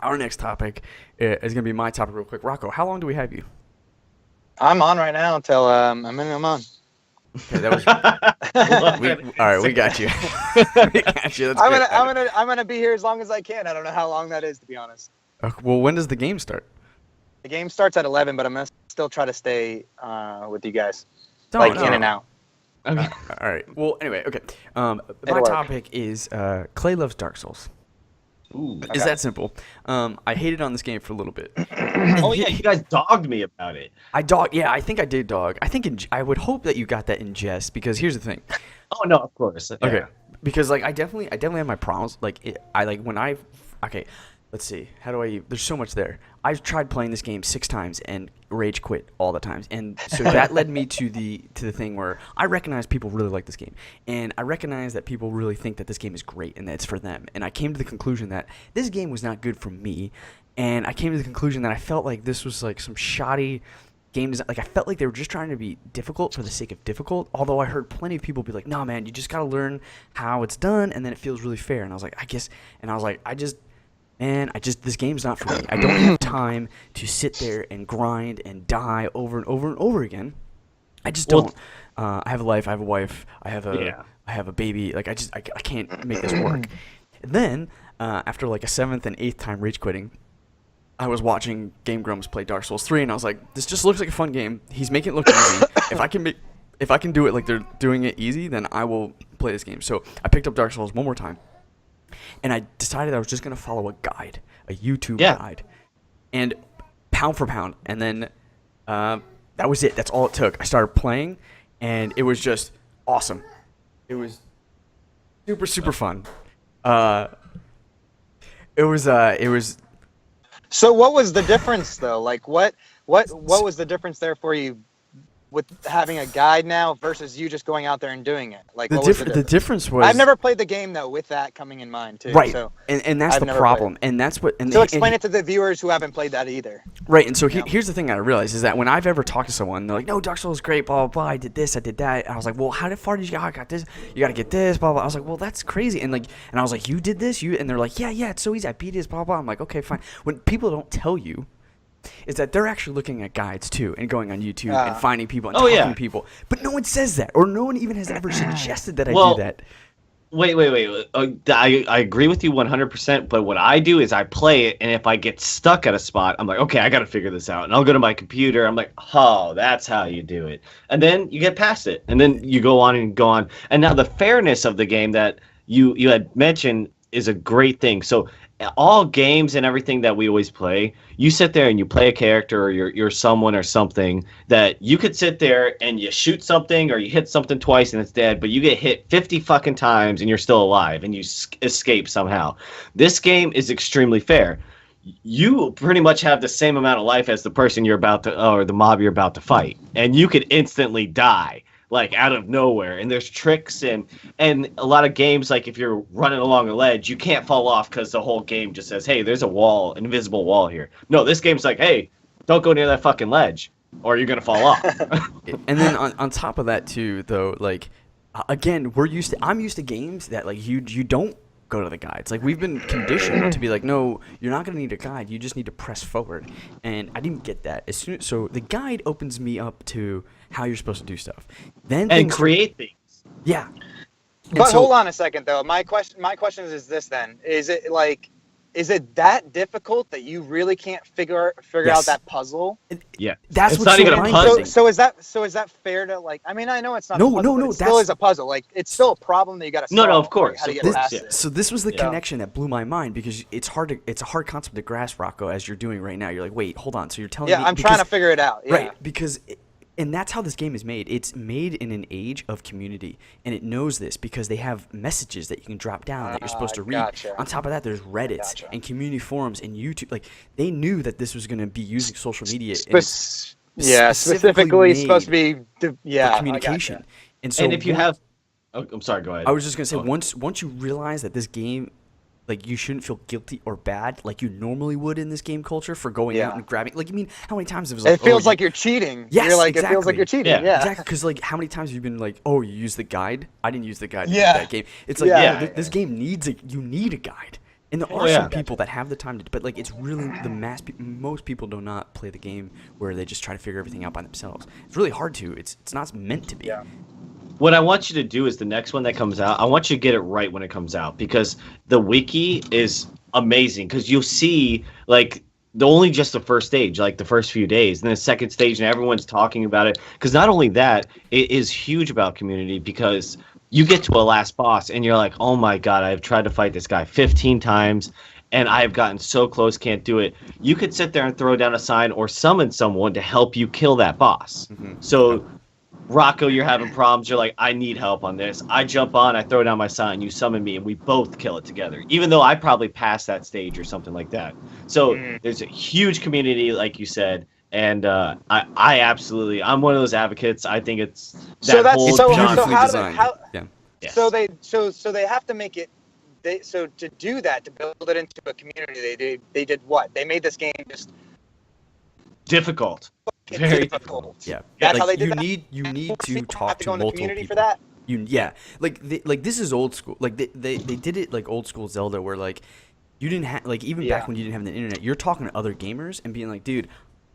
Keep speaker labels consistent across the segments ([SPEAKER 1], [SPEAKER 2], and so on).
[SPEAKER 1] our next topic is going to be my topic real quick. Rocco, how long do we have you?
[SPEAKER 2] I'm on right now until I'm on.
[SPEAKER 1] Okay, that was all right. We got you. We got you. That's
[SPEAKER 2] I'm
[SPEAKER 1] great.
[SPEAKER 2] gonna be here as long as I can. I don't know how long that is, to be honest.
[SPEAKER 1] Well, when does the game start?
[SPEAKER 2] The game starts at 11, but I'm gonna still try to stay with you guys, in and out.
[SPEAKER 1] Okay. All right. Well, anyway, okay. My topic is Clay loves Dark Souls.
[SPEAKER 3] Ooh.
[SPEAKER 1] It's that simple. I hated on this game for a little bit.
[SPEAKER 3] Oh yeah, you guys dogged me about it.
[SPEAKER 1] Yeah, I think I did dog. I would hope that you got that in jest, because here's the thing.
[SPEAKER 3] Oh no, of course. Yeah.
[SPEAKER 1] Okay. Because like I definitely have my problems. Okay, let's see. There's so much there. I've tried playing this game 6 times and rage quit all the times. And so that led me to the thing where I recognize people really like this game. And I recognize that people really think that this game is great and that it's for them. And I came to the conclusion that this game was not good for me. And I came to the conclusion that I felt like this was like some shoddy game design. Like I felt like they were just trying to be difficult for the sake of difficult. Although I heard plenty of people be like, "No, man, you just got to learn how it's done and then it feels really fair." And I was like, this game's not for me. I don't have time to sit there and grind and die over and over and over again. I just don't. I have a life. I have a wife. I have a baby. Like I can't make this work. And then after like a 7th and 8th time rage quitting, I was watching Game Grumps play Dark Souls 3, and I was like, this just looks like a fun game. He's making it look easy. If I can do it like they're doing it easy, then I will play this game. So I picked up Dark Souls one more time. And I decided I was just going to follow a guide, a YouTube guide, and pound for pound. And then that was it. That's all it took. I started playing, and it was just awesome. It was super, super fun. It was.
[SPEAKER 2] So what was the difference, though? Like, what was the difference there for you with having a guide now versus you just going out there and doing it? Like,
[SPEAKER 1] the difference was
[SPEAKER 2] I've never played the game though with that coming in mind too.
[SPEAKER 1] Right,
[SPEAKER 2] so
[SPEAKER 1] and that's the problem, and that's what.
[SPEAKER 2] So explain it to the viewers who haven't played that either.
[SPEAKER 1] Right, and so here's the thing I realized is that when I've ever talked to someone, they're like, "No, Dark Souls is great, blah blah blah. I did this, I did that." And I was like, "Well, how far did you get? I got this. You got to get this, blah blah." I was like, "Well, that's crazy," and I was like, "You did this, and they're like, "Yeah, it's so easy. I beat this, blah blah." I'm like, "Okay, fine." When people don't tell you, is that they're actually looking at guides too and going on YouTube and finding people and talking to people. But no one says that, or no one even has ever suggested that I do that.
[SPEAKER 3] Wait. I agree with you 100%, but what I do is I play it, and if I get stuck at a spot, I'm like, okay, I got to figure this out. And I'll go to my computer. I'm like, oh, that's how you do it. And then you get past it, and then you go on and go on. And now the fairness of the game that you had mentioned is a great thing. So all games and everything that we always play, you sit there and you play a character or you're someone or something that you could sit there and you shoot something or you hit something twice and it's dead, but you get hit 50 fucking times and you're still alive and you escape somehow. This game is extremely fair. You pretty much have the same amount of life as the person you're about to, or the mob you're about to fight, and you could instantly die. Like out of nowhere, and there's tricks and a lot of games, like if you're running along a ledge, you can't fall off because the whole game just says, hey, there's a wall, an invisible wall here. No, this game's like, hey, don't go near that fucking ledge or you're gonna fall off.
[SPEAKER 1] And then on top of that too, though, like again, I'm used to games that like you don't go to the guides. Like we've been conditioned to be like, no, you're not gonna need a guide, you just need to press forward. And I didn't get that. So the guide opens me up to how you're supposed to do stuff. Then
[SPEAKER 3] and create things.
[SPEAKER 1] Yeah.
[SPEAKER 2] But hold on a second though. My question is this then. Is it that difficult that you really can't figure out that puzzle?
[SPEAKER 3] Yeah.
[SPEAKER 1] That's
[SPEAKER 3] it's
[SPEAKER 1] what's
[SPEAKER 3] not even a puzzle.
[SPEAKER 2] So is that fair to like, I mean, I know it's not a puzzle, but it still is a puzzle. Like it's still a problem that you got to solve.
[SPEAKER 3] No, of course.
[SPEAKER 2] Like, how do you get past it?
[SPEAKER 1] So this was the connection that blew my mind, because it's a hard concept to grasp, Rocco, as you're doing right now. You're like, wait, hold on. So you're telling me
[SPEAKER 2] I'm trying to figure it out. Yeah.
[SPEAKER 1] Right, because and that's how this game is made. It's made in an age of community, and it knows this because they have messages that you can drop down that you're supposed to read.
[SPEAKER 2] Gotcha.
[SPEAKER 1] On top of that, there's Reddits and community forums and YouTube. Like they knew that this was going to be using social media.
[SPEAKER 2] Specifically supposed to be for
[SPEAKER 1] communication. And so,
[SPEAKER 3] if you have, I'm sorry, go ahead.
[SPEAKER 1] I was just going to say, once you realize that this game, like you shouldn't feel guilty or bad like you normally would in this game culture for going out and grabbing. Like, I mean, how many times it was like,
[SPEAKER 2] it feels like you're cheating.
[SPEAKER 1] Yes,
[SPEAKER 2] you're like,
[SPEAKER 1] exactly.
[SPEAKER 2] It feels like you're cheating. Yeah.
[SPEAKER 1] Exactly. Because like, how many times have you been like, oh, you used the guide? I didn't use the guide to beat that game. It's like, this game needs you need a guide. And there are some people that have the time to, but like it's really the most people do not play the game where they just try to figure everything out by themselves. It's really hard to. It's not meant to be.
[SPEAKER 2] Yeah.
[SPEAKER 3] What I want you to do is the next one that comes out, I want you to get it right when it comes out, because the wiki is amazing, because you'll see like only just the first stage, like the first few days, and then the second stage, and everyone's talking about it. Because not only that, it is huge about community, because you get to a last boss and you're like, oh my god, I've tried to fight this guy 15 times and I've gotten so close, can't do it. You could sit there and throw down a sign or summon someone to help you kill that boss. So Rocco, you're having problems, you're like, I need help on this. I jump on, I throw down my sign, you summon me, and we both kill it together, even though I probably passed that stage or something like that. So there's a huge community, like you said, and I absolutely, I'm one of those advocates. I think it's
[SPEAKER 2] so
[SPEAKER 1] how
[SPEAKER 2] yes. So they have to make it. So to do that, to build it into a community, they did what? They made this game just
[SPEAKER 3] difficult. Very difficult.
[SPEAKER 1] Yeah,
[SPEAKER 2] that's
[SPEAKER 1] like,
[SPEAKER 2] how they did
[SPEAKER 1] you need to talk to
[SPEAKER 2] go in the
[SPEAKER 1] multiple
[SPEAKER 2] community
[SPEAKER 1] people
[SPEAKER 2] for that.
[SPEAKER 1] Like this is old school. Like they did it like old school Zelda, where like you didn't have like even back when you didn't have the internet, you're talking to other gamers and being like, dude,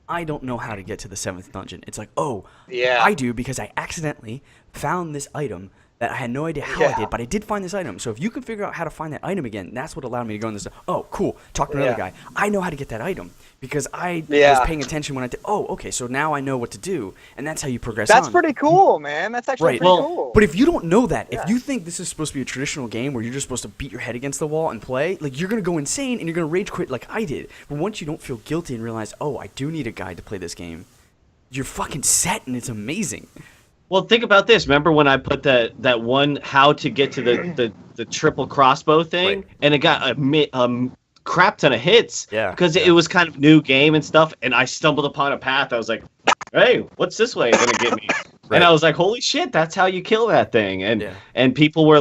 [SPEAKER 1] I don't know how to get to the 7th dungeon. It's like, oh, yeah, I do, because I accidentally found this item that I had no idea how I did, but I did find this item. So if you can figure out how to find that item again, that's what allowed me to go in this. Oh, cool. Talk to another guy. I know how to get that item because I was paying attention when I did. Oh, okay. So now I know what to do, and that's how you progress.
[SPEAKER 2] That's pretty cool, man. That's actually pretty cool.
[SPEAKER 1] But if you don't know that, if you think this is supposed to be a traditional game where you're just supposed to beat your head against the wall and play, like you're gonna go insane and you're gonna rage quit like I did. But once you don't feel guilty and realize, oh, I do need a guide to play this game, you're fucking set, and it's amazing.
[SPEAKER 3] Well, think about this. Remember when I put that one how to get to the triple crossbow thing, and it got a crap ton of hits because it was kind of new game and stuff, and I stumbled upon a path. I was like, hey, what's this way gonna get me? And I was like, holy shit, that's how you kill that thing. And people were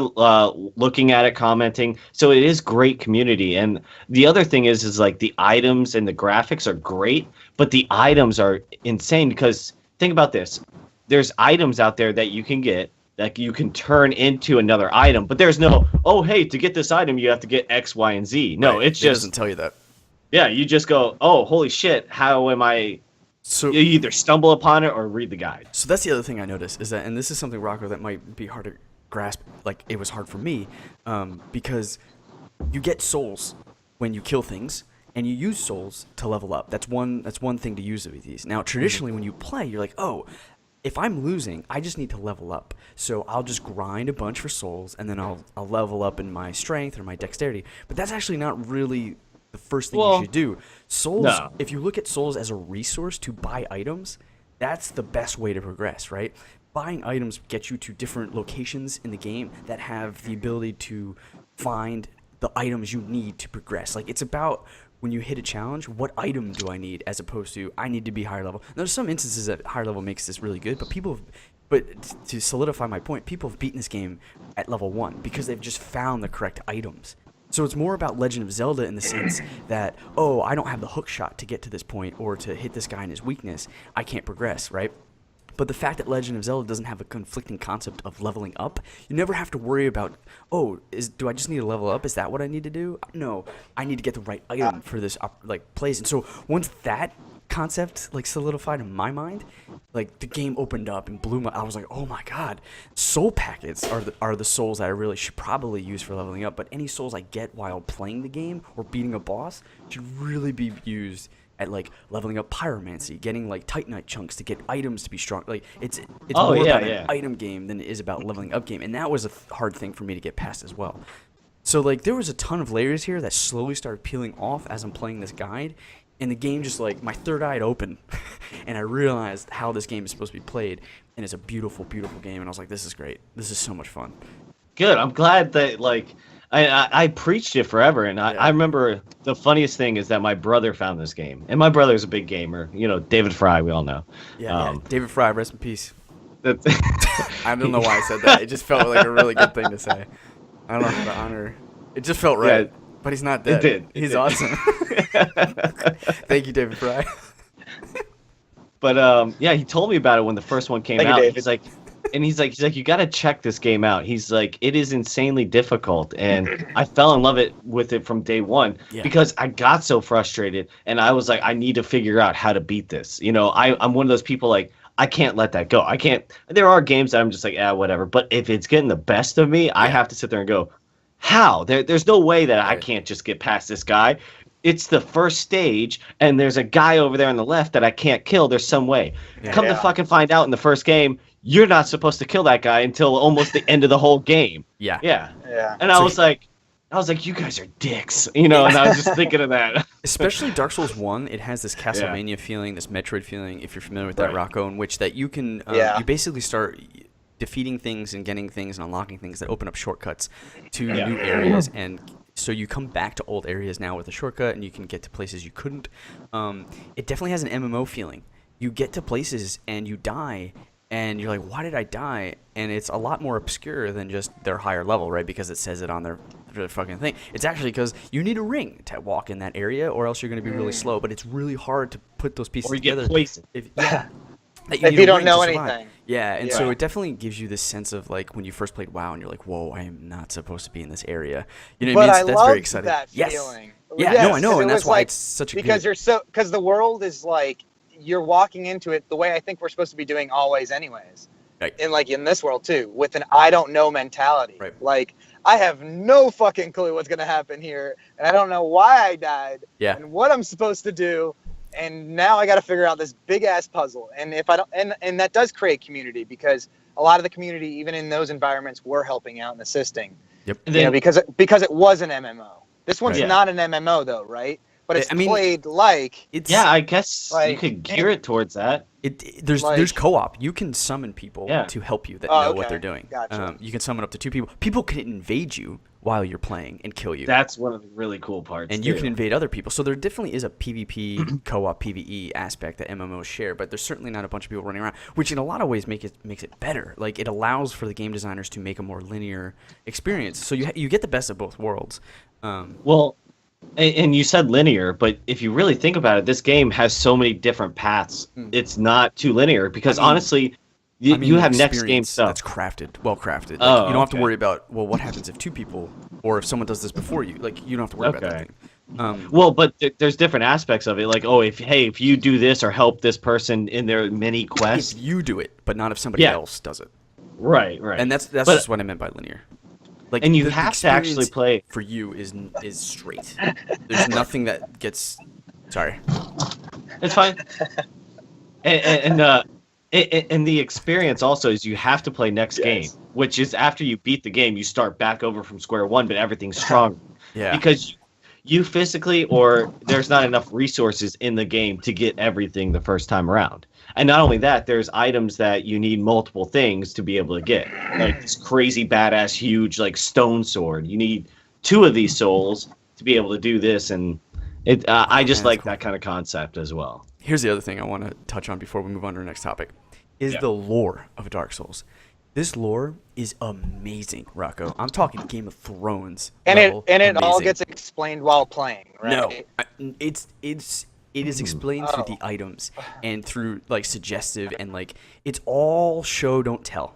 [SPEAKER 3] looking at it, commenting. So it is great community. And the other thing is like the items and the graphics are great, but the items are insane, because think about this. There's items out there that you can get that you can turn into another item, but there's no, oh, hey, to get this item, you have to get X, Y, and Z. No, it doesn't
[SPEAKER 1] tell you that.
[SPEAKER 3] Yeah, you just go, oh, holy shit, how am I? So you either stumble upon it or read the guide.
[SPEAKER 1] So that's the other thing I noticed is that, and this is something, Rocco, that might be hard to grasp, like it was hard for me, because you get souls when you kill things, and you use souls to level up. That's one thing to use with these. Now, traditionally, when you play, you're like, oh, if I'm losing, I just need to level up. So I'll just grind a bunch for souls, and then I'll level up in my strength or my dexterity. But that's actually not really the first thing you should do. Souls, if you look at souls as a resource to buy items, that's the best way to progress, right? Buying items get you to different locations in the game that have the ability to find the items you need to progress. Like, it's about, when you hit a challenge, what item do I need, as opposed to I need to be higher level. There's some instances that higher level makes this really good, but to solidify my point, people have beaten this game at level 1 because they've just found the correct items. So it's more about Legend of Zelda in the sense that, oh, I don't have the hook shot to get to this point or to hit this guy in his weakness, I can't progress, right? But the fact that Legend of Zelda doesn't have a conflicting concept of leveling up, you never have to worry about, oh, do I just need to level up? Is that what I need to do? No, I need to get the right item for this place. And so once that concept solidified in my mind, the game opened up and blew I was like, oh my god, soul packets are the souls that I really should probably use for leveling up. But any souls I get while playing the game or beating a boss should really be used at leveling up pyromancy, getting titanite chunks to get items to be strong. It's more about an item game than it is about leveling up game, and that was a hard thing for me to get past as well. So there was a ton of layers here that slowly started peeling off as I'm playing this guide, and the game just my third eye opened, and I realized how this game is supposed to be played, and it's a beautiful, beautiful game, and I was like, this is great. This is so much fun.
[SPEAKER 3] Good. I'm glad that I preached it forever, and I remember the funniest thing is that my brother found this game, and my brother's a big gamer. You know, David Fry, we all know.
[SPEAKER 1] Yeah, David Fry, rest in peace. I don't know why I said that. It just felt like a really good thing to say. I don't know how to honor. It just felt right, but he's not dead.
[SPEAKER 3] It did.
[SPEAKER 1] He's awesome. Thank you, David Fry.
[SPEAKER 3] But he told me about it when the first one came out.
[SPEAKER 2] David.
[SPEAKER 3] He's like, and he's like, you got to check this game out. He's like, it is insanely difficult, and I fell in love with it from day one because I got so frustrated, and I was like, I need to figure out how to beat this. You know, I'm one of those people like I can't let that go. I can't. There are games that I'm just like, whatever. But if it's getting the best of me, I have to sit there and go, how? There's no way that I can't just get past this guy. It's the first stage, and there's a guy over there on the left that I can't kill. There's some way. Come to fucking find out in the first game, you're not supposed to kill that guy until almost the end of the whole game. Yeah. And I was like, you guys are dicks, you know. And I was just thinking of that.
[SPEAKER 1] Especially Dark Souls 1, it has this Castlevania feeling, this Metroid feeling. If you're familiar with that, Rocco, in which that you can, you basically start defeating things and getting things and unlocking things that open up shortcuts to new areas, and so you come back to old areas now with a shortcut, and you can get to places you couldn't. It definitely has an MMO feeling. You get to places and you die, and you're like, why did I die? And it's a lot more obscure than just their higher level, right? Because it says it on their fucking thing. It's actually because you need a ring to walk in that area, or else you're going to be really slow. But it's really hard to put those pieces together.
[SPEAKER 3] Or you get poisoned.
[SPEAKER 2] If you don't know anything.
[SPEAKER 1] Yeah, and so it definitely gives you this sense of like when you first played WoW and you're like, whoa, I am not supposed to be in this area. You know what I mean? That's very exciting.
[SPEAKER 2] That feeling.
[SPEAKER 1] Yeah, no, I know, and that's why it's such a
[SPEAKER 2] because because the world is like you're walking into it the way I think we're supposed to be doing always anyways. Right. And like in this world too, with an I don't know mentality. Right. Like I have no fucking clue what's gonna happen here, and I don't know why I died. Yeah. And what I'm supposed to do. And now I got to figure out this big ass puzzle. And if I don't, and that does create community because a lot of the community, even in those environments, were helping out and assisting. Yep. You know, because it was an MMO. This one's not an MMO though, right? But it's played like
[SPEAKER 3] it's. Yeah, I guess you could gear it towards that.
[SPEAKER 1] There's co-op. You can summon people to help you that know what they're doing.
[SPEAKER 2] Gotcha.
[SPEAKER 1] You can summon up to 2 people. People can invade you while you're playing and kill you.
[SPEAKER 3] That's one of the really cool parts.
[SPEAKER 1] And you can invade other people. So there definitely is a PvP, co-op, PvE aspect that MMOs share, but there's certainly not a bunch of people running around, which in a lot of ways makes it better. Like it allows for the game designers to make a more linear experience. So you get the best of both worlds.
[SPEAKER 3] Well, and you said linear, but if you really think about it, this game has so many different paths. It's not too linear because honestly, you have next game stuff
[SPEAKER 1] that's well crafted. Like, you don't have to worry about what happens if 2 people or if someone does this before you. Like you don't have to worry about that thing.
[SPEAKER 3] Well, but there's different aspects of it. Like if you do this or help this person in their mini quest,
[SPEAKER 1] if you do it, but not if somebody else does it.
[SPEAKER 3] Right.
[SPEAKER 1] And that's just what I meant by linear. Like,
[SPEAKER 3] and you have to actually play
[SPEAKER 1] for you is straight. There's nothing that gets. Sorry,
[SPEAKER 3] it's fine. And the experience also is you have to play next game, which is after you beat the game, you start back over from square one, but everything's stronger. Because you physically or there's not enough resources in the game to get everything the first time around. And not only that, there's items that you need multiple things to be able to get. Like this crazy badass huge like stone sword. You need 2 of these souls to be able to do this, and I just like that kind of concept as well.
[SPEAKER 1] Here's the other thing I want to touch on before we move on to our next topic is the lore of Dark Souls. This lore is amazing, Rocco. I'm talking Game of Thrones.
[SPEAKER 2] And it all gets explained while playing, right?
[SPEAKER 1] No, it is explained through the items and through like suggestive and like it's all show don't tell.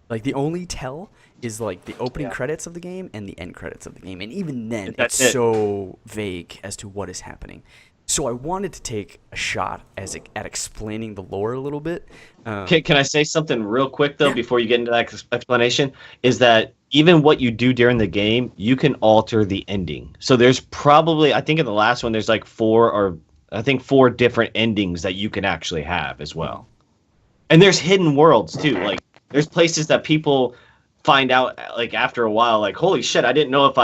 [SPEAKER 1] Like the only tell is like the opening credits of the game and the end credits of the game, and even then it's so vague as to what is happening. So I wanted to take a shot at explaining the lore a little bit.
[SPEAKER 3] Can I say something real quick though before you get into that explanation? Is that even what you do during the game, you can alter the ending. So there's probably, I think in the last one, there's like 4 different endings that you can actually have as well. And there's hidden worlds too. Like there's places that people find out like after a while, like, holy shit, I didn't know if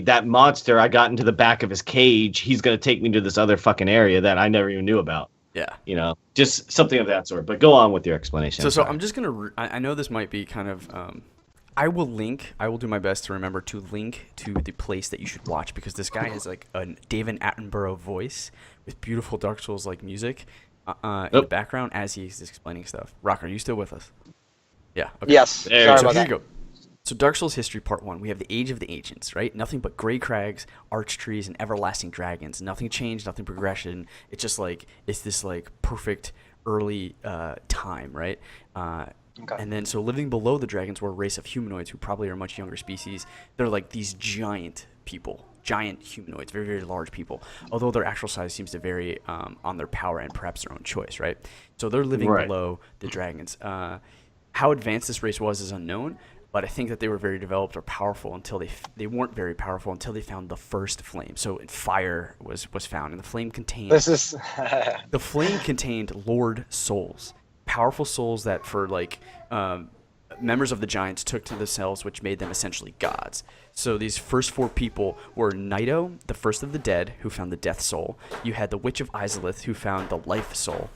[SPEAKER 3] that monster I got into the back of his cage, he's going to take me to this other fucking area that I never even knew about.
[SPEAKER 1] Yeah.
[SPEAKER 3] You know, just something of that sort. But go on with your explanation.
[SPEAKER 1] So I'm just going to, I know this might be kind of, I will do my best to remember to link to the place that you should watch because this guy has like a David Attenborough voice with beautiful Dark Souls like music in the background as he's explaining stuff. Rock, are you still with us? Yeah. Okay.
[SPEAKER 2] Yes. Sorry about that.
[SPEAKER 1] Here you go. So Dark Souls History Part 1, we have the Age of the Ancients, right? Nothing but gray crags, arch trees, and everlasting dragons. Nothing changed, nothing progression. It's just like, it's this like perfect early time, right?
[SPEAKER 2] Okay.
[SPEAKER 1] And then, so living below the dragons were a race of humanoids who probably are a much younger species. They're like these giant people, giant humanoids, very, very large people, although their actual size seems to vary on their power and perhaps their own choice, right? So they're living below the dragons. How advanced this race was is unknown, but I think that they were very developed or powerful until they weren't very powerful until they found the first flame. So fire was found, and the flame contained... the flame contained Lord souls. Powerful souls that for members of the giants took to themselves, which made them essentially gods. So these first 4 people were Nido, the first of the dead, who found the death soul. You had the Witch of Izalith, who found the life soul.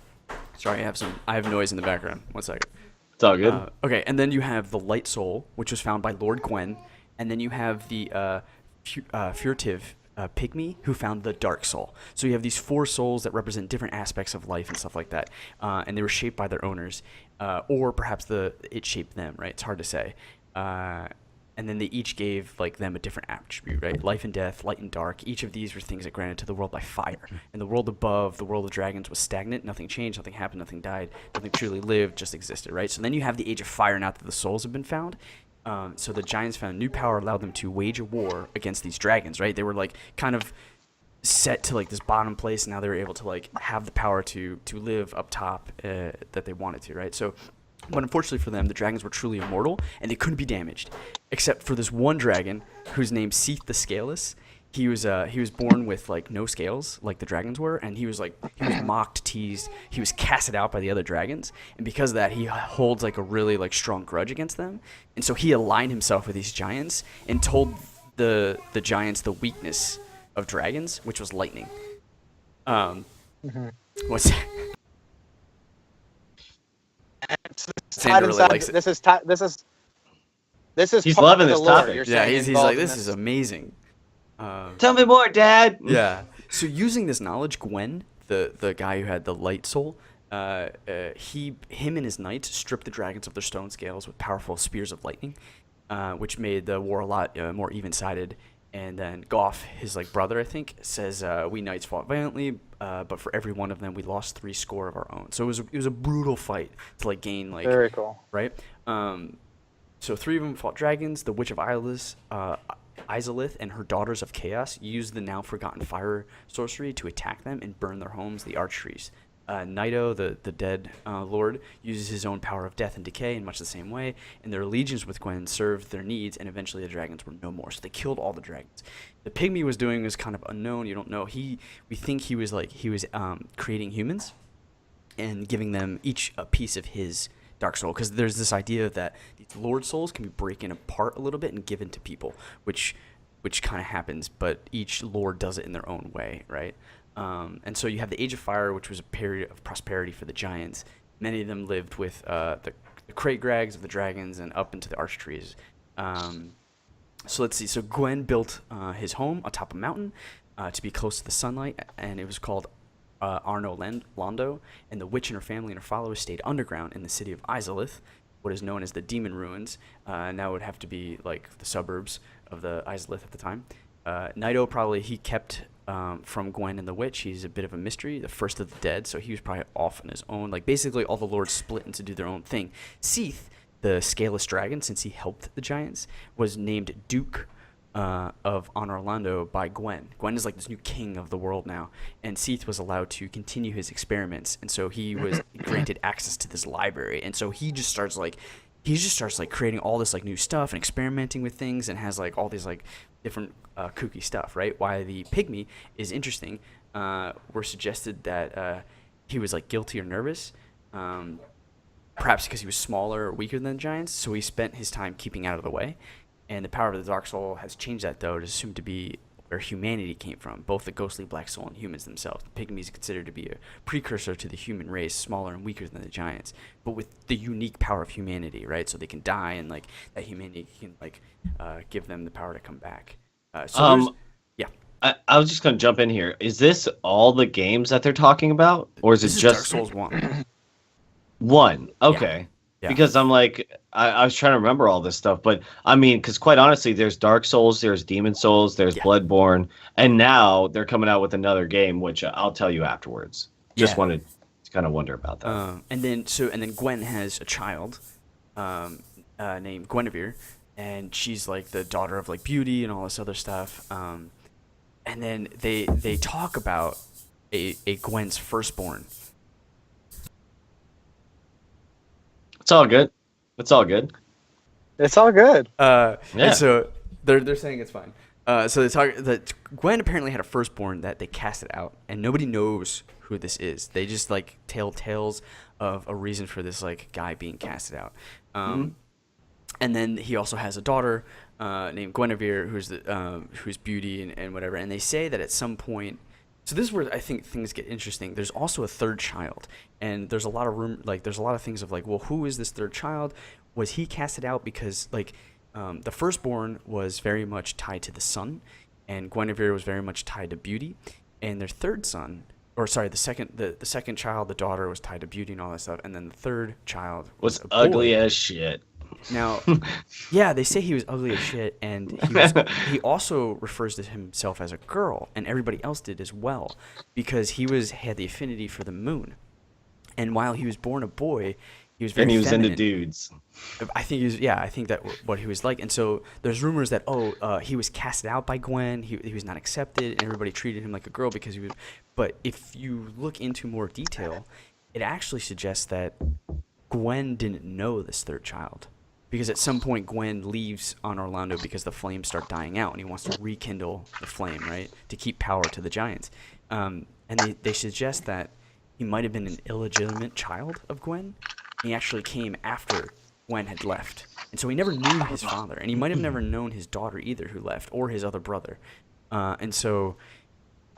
[SPEAKER 1] Sorry, I have noise in the background. 1 second.
[SPEAKER 3] It's all good.
[SPEAKER 1] Okay, and then you have the light soul, which was found by Lord Gwent, and then you have the furtive pygmy who found the dark soul. So you have these 4 souls that represent different aspects of life and stuff like that, and they were shaped by their owners, or perhaps it shaped them, right? It's hard to say. And then they each gave them a different attribute, right? Life and death, light and dark. Each of these were things that granted to the world by fire. And the world above, the world of dragons, was stagnant. Nothing changed, nothing happened, nothing died, nothing truly lived, just existed, right? So then you have the age of fire now that the souls have been found. So the giants found new power, allowed them to wage a war against these dragons, right? They were kind of set to this bottom place, and now they were able to have the power to live up top that they wanted to, right? So, but unfortunately for them, the dragons were truly immortal, and they couldn't be damaged, except for this one dragon who's named Seath the Scaleless. He was born with no scales like the dragons were, and he was mocked, teased. He was casted out by the other dragons, and because of that, he holds a really strong grudge against them. And so he aligned himself with these giants and told the giants the weakness of dragons, which was lightning. What's that? Sandra really likes it.
[SPEAKER 2] This is
[SPEAKER 3] he's loving this topic.
[SPEAKER 1] Yeah, he's like, this is amazing.
[SPEAKER 3] Tell me more, Dad.
[SPEAKER 1] Yeah. So using this knowledge, Gwent, the guy who had the light soul, him and his knights stripped the dragons of their stone scales with powerful spears of lightning, which made the war a lot more even-sided. And then Goff, his brother, I think, says we knights fought valiantly, but for every one of them, we lost 3 score of our own. So it was a brutal fight to gain
[SPEAKER 2] very cool,
[SPEAKER 1] right. So 3 of them fought dragons. The Witch of Izalith and her Daughters of Chaos used the now forgotten fire sorcery to attack them and burn their homes, the arch trees. Nido, the dead lord, uses his own power of death and decay in much the same way, and their allegiance with Gwent served their needs, and eventually the dragons were no more. So they killed all the dragons. The pygmy was doing is kind of unknown. You don't know. We think he was creating humans and giving them each a piece of his dark soul, because there's this idea that these lord souls can be broken apart a little bit and given to people, which kind of happens, but each lord does it in their own way, right? And so you have the Age of Fire, which was a period of prosperity for the giants. Many of them lived with the crate grags of the dragons and up into the arch trees. So let's see. So Gwent built his home atop a mountain to be close to the sunlight, and it was called Arno Londo. And the witch and her family and her followers stayed underground in the city of Izalith, what is known as the Demon Ruins. Now it would have to be the suburbs of the Izalith at the time. Nido he kept from Gwent and the witch. He's a bit of a mystery, the first of the dead, so he was probably off on his own. Basically all the lords split into do their own thing. Seath, the scaleless dragon, since he helped the giants, was named Duke of Orlando by Gwent. Gwent is this new king of the world now, and Seath was allowed to continue his experiments, and so he was granted access to this library, and so he just starts creating all this new stuff and experimenting with things, and has all these different kooky stuff, right? Why the pygmy is interesting, were suggested that he was guilty or nervous, perhaps because he was smaller or weaker than the giants, so he spent his time keeping out of the way. And the power of the Dark Soul has changed that, though. It is assumed to be where humanity came from, both the ghostly Black Soul and humans themselves. The pygmy is considered to be a precursor to the human race, smaller and weaker than the giants, but with the unique power of humanity, right? So they can die, and that humanity can give them the power to come back. Yeah.
[SPEAKER 3] I was just gonna jump in here. Is this all the games that they're talking about, or is it just
[SPEAKER 1] Dark Souls 1?
[SPEAKER 3] 1? Okay.
[SPEAKER 1] Yeah.
[SPEAKER 3] Because I'm I was trying to remember all this stuff, but I mean, because quite honestly, there's Dark Souls, there's Demon Souls, there's Bloodborne, and now they're coming out with another game, which I'll tell you afterwards. Just wanted to kind of wonder about that.
[SPEAKER 1] And then Gwent has a child, named Guinevere, and she's like the daughter of like beauty and all this other stuff. And then they talk about a Gwent's firstborn.
[SPEAKER 3] It's all good. It's all good.
[SPEAKER 2] It's all good.
[SPEAKER 1] Yeah. And so they're saying it's fine. So they talk that Gwen apparently had a firstborn that they casted out, and nobody knows who this is. They just like tell tales of a reason for this like guy being casted out. And then he also has a daughter named Guinevere, who's beauty and whatever. And they say that at some point, so this is where I think things get interesting. There's also a third child, and there's a lot of there's a lot of things of like, well, who is this third child? Was he casted out because like the firstborn was very much tied to the sun, and Guinevere was very much tied to beauty, and their third son, or sorry, the second child, the daughter was tied to beauty and all that stuff, and then the third child
[SPEAKER 3] was ugly as shit.
[SPEAKER 1] Now, yeah, they say he was ugly as shit, and he also refers to himself as a girl, and everybody else did as well, because had the affinity for the moon, and while he was born a boy, he was very feminine.
[SPEAKER 3] And he was into dudes.
[SPEAKER 1] I think that what he was like, and so there's rumors that he was casted out by Gwen, he was not accepted, and everybody treated him like a girl because he was. But if you look into more detail, it actually suggests that Gwen didn't know this third child. Because at some point, Gwen leaves on Orlando because the flames start dying out, and he wants to rekindle the flame, right, to keep power to the giants. And they suggest that he might have been an illegitimate child of Gwen. He actually came after Gwen had left. And so he never knew his father, and he might have never known his daughter either who left, or his other brother. And so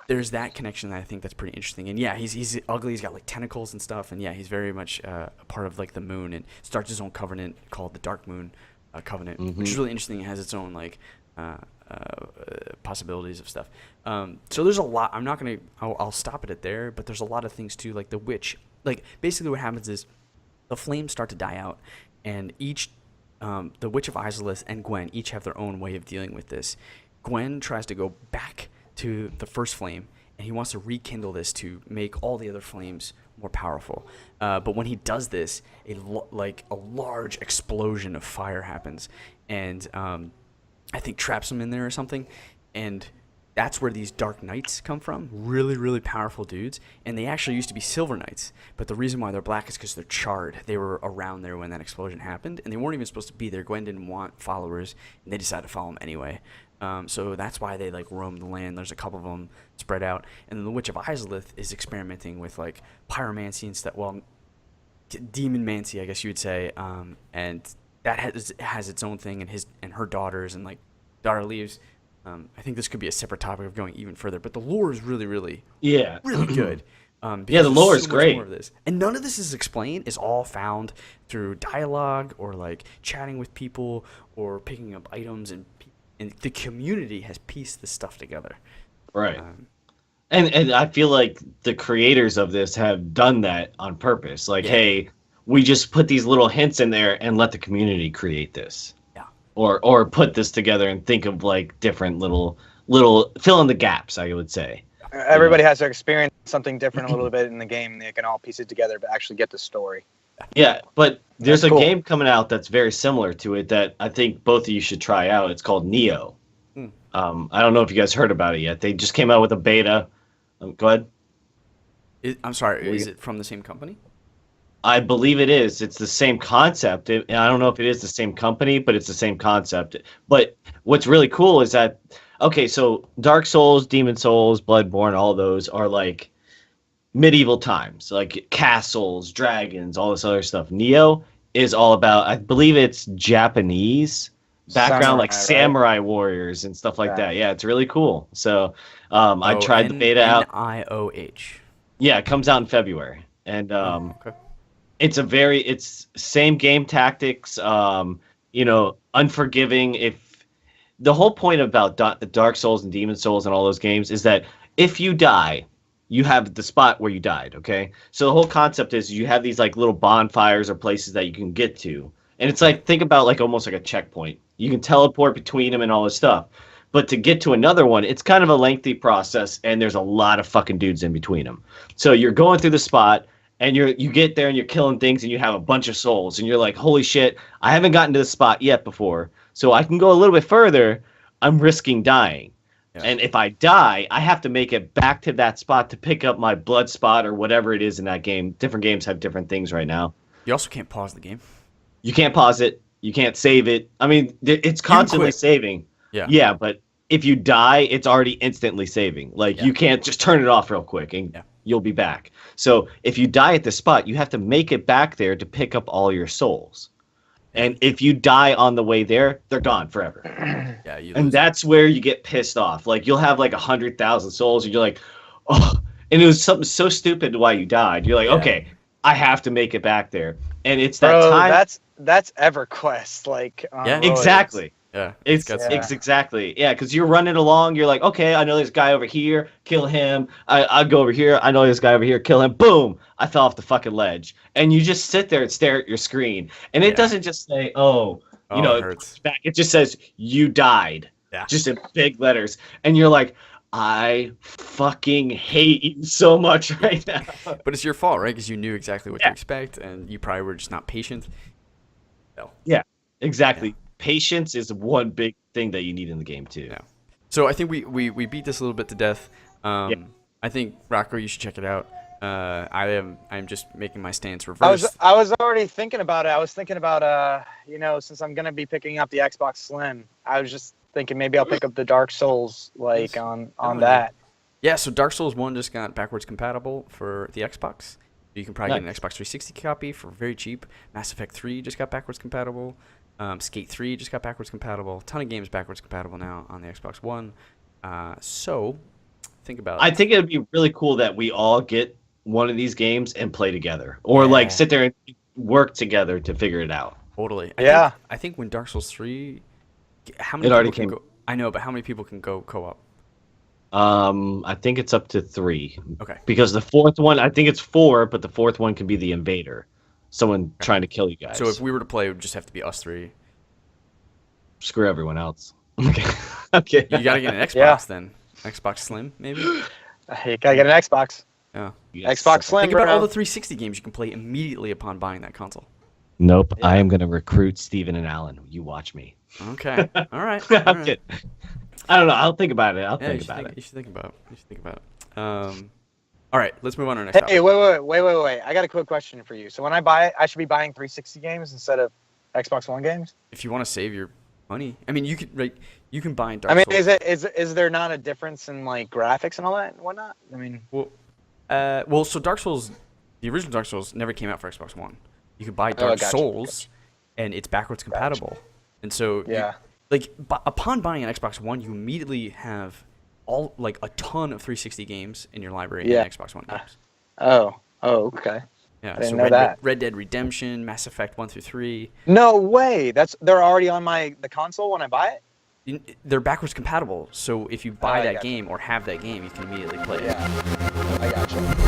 [SPEAKER 1] there's that connection that I think that's pretty interesting. And yeah, he's ugly. He's got like tentacles and stuff. And yeah, he's very much a part of like the moon, and starts his own covenant called the Dark Moon Covenant, which is really interesting. It has its own like possibilities of stuff. So there's a lot. I'll stop it at there. But there's a lot of things too, like the witch. Like basically what happens is the flames start to die out, and each the Witch of Izalith and Gwen each have their own way of dealing with this. Gwen tries to go back to the first flame, and he wants to rekindle this to make all the other flames more powerful. But when he does this, a large explosion of fire happens, and I think traps him in there or something. And that's where these Dark Knights come from. Really, really powerful dudes. And they actually used to be Silver Knights. But the reason why they're black is because they're charred. They were around there when that explosion happened, and they weren't even supposed to be there. Gwen didn't want followers, and they decided to follow him anyway. So that's why they like roam the land. There's a couple of them spread out, and then the Witch of Izalith is experimenting with like pyromancy and stuff. Well, demonmancy, I guess you would say, and that has its own thing. And her daughters, and like daughter leaves. I think this could be a separate topic of going even further, but the lore is really, really, really good.
[SPEAKER 3] The lore is great.
[SPEAKER 1] More of this. And none of this is explained. It's all found through dialogue or like chatting with people or picking up items, and the community has pieced this stuff together.
[SPEAKER 3] Right. And I feel like the creators of this have done that on purpose. Like, hey, we just put these little hints in there and let the community create this.
[SPEAKER 1] Yeah.
[SPEAKER 3] Or put this together and think of like different little fill in the gaps, I would say.
[SPEAKER 2] Everybody has to experience something different a little bit in the game, and they can all piece it together to actually get the story.
[SPEAKER 3] Yeah, but there's a game coming out that's very similar to it that I think both of you should try out. It's called Neo. I don't know if you guys heard about it yet. They just came out with a beta. Go ahead.
[SPEAKER 1] I'm sorry, is it from the same company?
[SPEAKER 3] I believe it is. It's the same concept. I don't know if it is the same company, but it's the same concept. But what's really cool is that, okay, so Dark Souls, Demon Souls, Bloodborne, all those are like medieval times, like castles, dragons, all this other stuff. Neo is all about, I believe it's Japanese background, samurai, like samurai warriors and stuff like that. Yeah, it's really cool. So I tried the beta out.
[SPEAKER 1] NIOH.
[SPEAKER 3] Yeah, it comes out in February. And it's same game tactics, unforgiving. If the whole point about Dark Souls and Demon Souls and all those games is that if you die, you have the spot where you died, okay? So the whole concept is you have these like little bonfires or places that you can get to. And it's like, think about like almost like a checkpoint. You can teleport between them and all this stuff. But to get to another one, it's kind of a lengthy process, and there's a lot of fucking dudes in between them. So you're going through the spot, and you get there and you're killing things and you have a bunch of souls and you're like, holy shit, I haven't gotten to this spot yet before, so I can go a little bit further. I'm risking dying. Yeah. And if I die, I have to make it back to that spot to pick up my blood spot or whatever it is in that game. Different games have different things right now.
[SPEAKER 1] You also can't pause the game.
[SPEAKER 3] You can't pause it. You can't save it. I mean, it's constantly saving.
[SPEAKER 1] Yeah.
[SPEAKER 3] Yeah, but if you die, it's already instantly saving. Like, you can't just turn it off real quick and you'll be back. So if you die at the spot, you have to make it back there to pick up all your souls. And if you die on the way there, they're gone forever. Yeah, and that's where you get pissed off. Like, you'll have like 100,000 souls, and you're like, oh. And it was something so stupid why you died. You're like, okay, I have to make it back there. And it's that time.
[SPEAKER 2] That's EverQuest. Like,
[SPEAKER 3] exactly.
[SPEAKER 1] Yeah,
[SPEAKER 3] it's exactly. Yeah, because you're running along. You're like, okay, I know this guy over here. Kill him. I'll go over here. I know this guy over here. Kill him. Boom! I fell off the fucking ledge. And you just sit there and stare at your screen. And it doesn't just say, it hurts. Back. It just says, you died. Yeah. Just in big letters. And you're like, I fucking hate you so much right now.
[SPEAKER 1] But it's your fault, right? Because you knew exactly what to expect, and you probably were just not patient.
[SPEAKER 3] No. Yeah, exactly. Yeah. Patience is one big thing that you need in the game too.
[SPEAKER 1] Yeah. So I think we beat this a little bit to death. I think Rocco, you should check it out. I'm just making my stance reversed.
[SPEAKER 2] I was already thinking about it. I was thinking about since I'm gonna be picking up the Xbox Slim, I was just thinking maybe I'll pick up the Dark Souls on that.
[SPEAKER 1] Yeah. So Dark Souls 1 just got backwards compatible for the Xbox. You can probably get an Xbox 360 copy for very cheap. Mass Effect 3 just got backwards compatible. Skate 3 just got backwards compatible. A ton of games backwards compatible now on the Xbox One. So think about it.
[SPEAKER 3] I think it would be really cool that we all get one of these games and play together. Or like sit there and work together to figure it out.
[SPEAKER 1] Totally. I think when Dark Souls 3... How many people can go? I know, but how many people can go co-op?
[SPEAKER 3] I think it's up to 3.
[SPEAKER 1] Okay.
[SPEAKER 3] Because the fourth one, I think it's 4, but the fourth one can be the invader. Someone trying to kill you guys.
[SPEAKER 1] So if we were to play, it would just have to be us 3.
[SPEAKER 3] Screw everyone else. Okay.
[SPEAKER 1] You gotta get an Xbox then. Xbox Slim, maybe?
[SPEAKER 2] You gotta get an Xbox.
[SPEAKER 1] Yeah.
[SPEAKER 2] Xbox Slim.
[SPEAKER 1] Think about all the 360 games you can play immediately upon buying that console.
[SPEAKER 3] Nope. Yeah. I am going to recruit Steven and Alan. You watch me.
[SPEAKER 1] Okay. All right.
[SPEAKER 3] All right. I don't know. I'll think about it. You
[SPEAKER 1] should think about it. All right. Let's move on to our next topic.
[SPEAKER 2] Hey, wait. I got a quick question for you. So when I buy it, I should be buying 360 games instead of Xbox One games?
[SPEAKER 1] If you want to save your money. I mean, you can buy Dark Souls.
[SPEAKER 2] Is there not a difference in like graphics and all that and whatnot? I mean,
[SPEAKER 1] so Dark Souls, the original Dark Souls never came out for Xbox One. You could buy Dark Souls, and it's backwards compatible. And so, upon buying an Xbox One, you immediately have a ton of 360 games in your library and Xbox One games.
[SPEAKER 2] Okay.
[SPEAKER 1] Yeah,
[SPEAKER 2] I didn't know that.
[SPEAKER 1] Red Dead Redemption, Mass Effect 1 through 3.
[SPEAKER 2] No way. They're already on the console when I buy it?
[SPEAKER 1] They're backwards compatible. So if you buy that game or have that game, you can immediately play it.
[SPEAKER 2] Yeah, I gotcha.